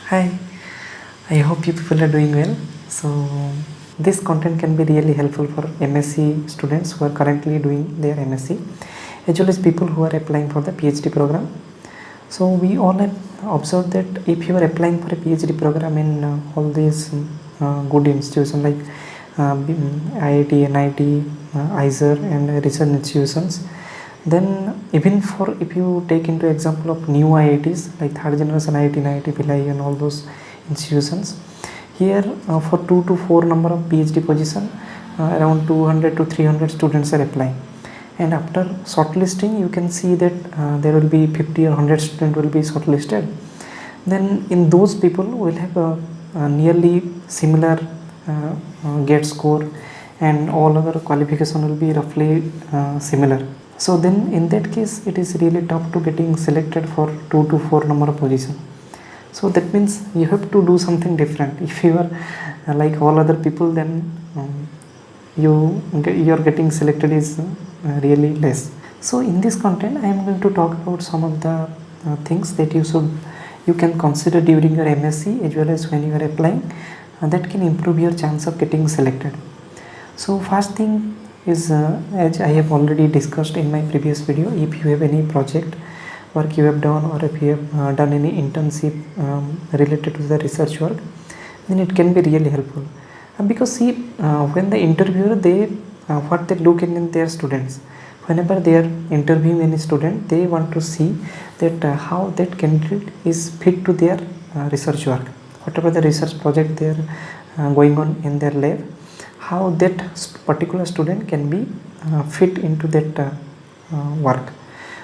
Hi, I hope you people are doing well. So, this content can be really helpful for MSc students who are currently doing their MSc, as well as people who are applying for the PhD program. So, we all have observed that if you are applying for a PhD program in all these good institutions like IIT, NIT, ISER, and research institutions, then even for if you take into example of new IITs like third generation IIT, NIT, BHILAI and all those institutions, here for 2 to 4 number of PhD position, around 200 to 300 students are applying, and after shortlisting you can see that there will be 50 or 100 students will be shortlisted. Then in those people will have a nearly similar GATE score, and all other qualification will be roughly similar. So then in that case it is really tough to getting selected for 2 to 4 number of position. So that means you have to do something different. If you are like all other people, then your getting selected is really less. So in this content I am going to talk about some of the things that you can consider during your MSc as well as when you are applying that can improve your chance of getting selected. So first thing is, as I have already discussed in my previous video, if you have any project work you have done, or if you have done any internship related to the research work, then it can be really helpful. Because see, when the interviewer, what they look in their students, whenever they are interviewing any student, they want to see that how that candidate is fit to their research work, whatever the research project they are going on in their lab, how that particular student can be fit into that work.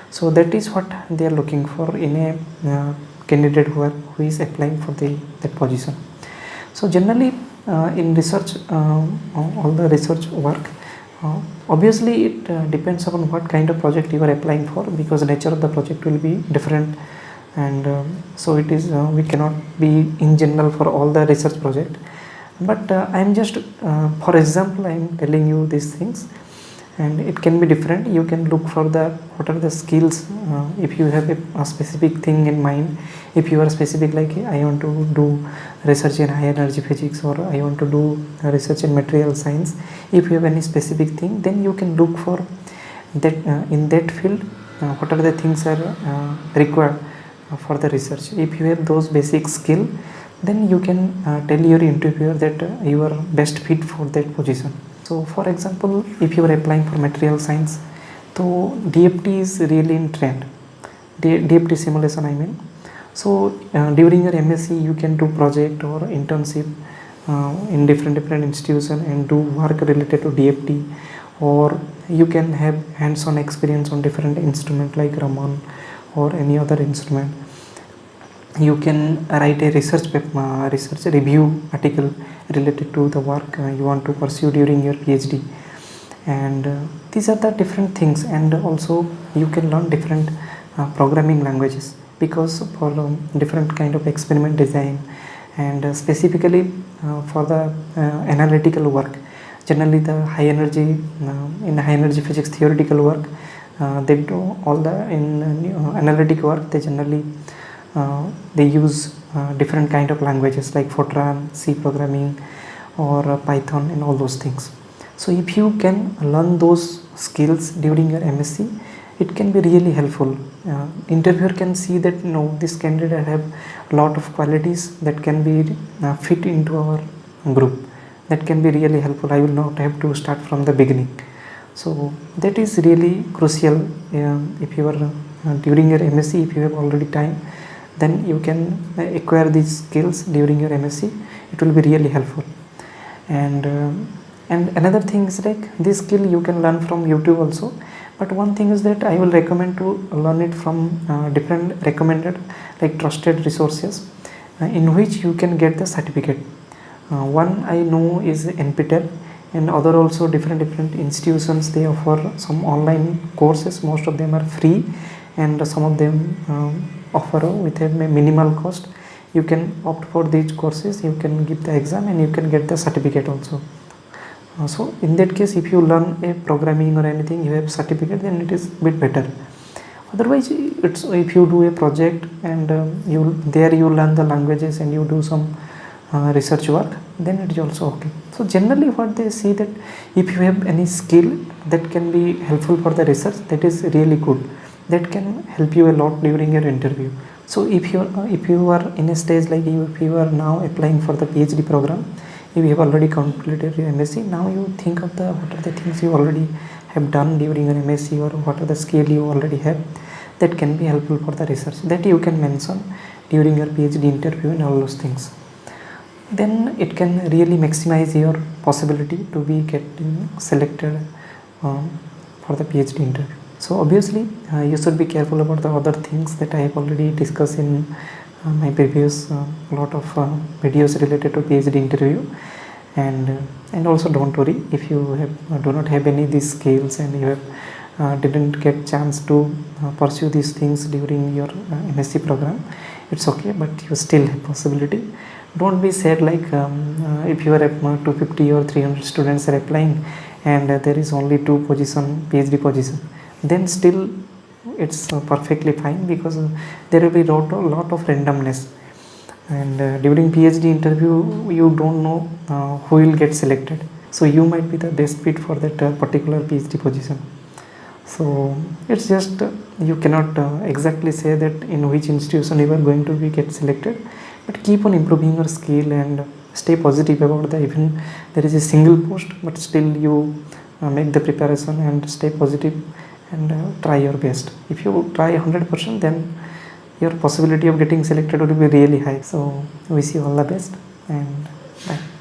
So that is what they are looking for in a candidate who is applying for that position. So generally in research, all the research work, obviously it depends upon what kind of project you are applying for, because the nature of the project will be different, and so it is we cannot be in general for all the research project. But I am just for example I am telling you these things, and it can be different. You can look for what are the skills, if you have a specific thing in mind. If you are specific, like I want to do research in high energy physics, or I want to do research in material science, if you have any specific thing, then you can look for that in that field what are the things are required for the research. If you have those basic skill, then you can tell your interviewer that you are best fit for that position. So for example, if you are applying for material science, so DFT is really in trend, DFT simulation I mean. So during your MSc you can do project or internship in different institutions and do work related to DFT, or you can have hands-on experience on different instrument like Raman or any other instrument. You can write a research review article related to the work you want to pursue during your PhD, and these are the different things. And also you can learn different programming languages, because for different kind of experiment design, and specifically for the analytical work, generally the high energy in high energy physics theoretical work, they do all the in analytic work, they generally they use different kind of languages like Fortran, C programming, or Python, and all those things. So if you can learn those skills during your MSc, it can be really helpful. Interviewer can see that no, this candidate have a lot of qualities that can be fit into our group. That can be really helpful. I will not have to start from the beginning. So that is really crucial. If you are during your MSc, if you have already time, then you can acquire these skills during your MSc. It will be really helpful. And another thing is like this skill you can learn from YouTube also. But one thing is that I will recommend to learn it from different recommended, like trusted resources, in which you can get the certificate. One I know is NPTEL, and other also different institutions, they offer some online courses. Most of them are free, and some of them offer with a minimal cost. You can opt for these courses, you can give the exam, and you can get the certificate also. So in that case, if you learn a programming or anything, you have certificate, then it is a bit better. Otherwise, it's if you do a project and you learn the languages and you do some research work, then it is also okay. So generally what they see that if you have any skill that can be helpful for the research, that is really good, that can help you a lot during your interview. So if you are in a stage like if you are now applying for the PhD program, if you have already completed your MSc, now you think of the what are the things you already have done during your MSc, or what are the skill you already have that can be helpful for the research, that you can mention during your PhD interview and all those things. Then it can really maximize your possibility to be getting selected for the PhD interview. So obviously you should be careful about the other things that I have already discussed in my previous lot of videos related to PhD interview. And also don't worry if you do not have any of these skills and you have didn't get chance to pursue these things during your MSc program. It's okay, but you still have possibility. Don't be sad like if you are 250 or 300 students are applying and there is only 2 position PhD position, then still it's perfectly fine, because there will be lot of randomness, and during PhD interview you don't know who will get selected, so you might be the best fit for that particular PhD position. So it's just you cannot exactly say that in which institution you are going to be get selected, but keep on improving your skill and stay positive about the even there is a single post, but still you make the preparation and stay positive and try your best. If you try 100%, then your possibility of getting selected will be really high. So wish you all the best, and bye.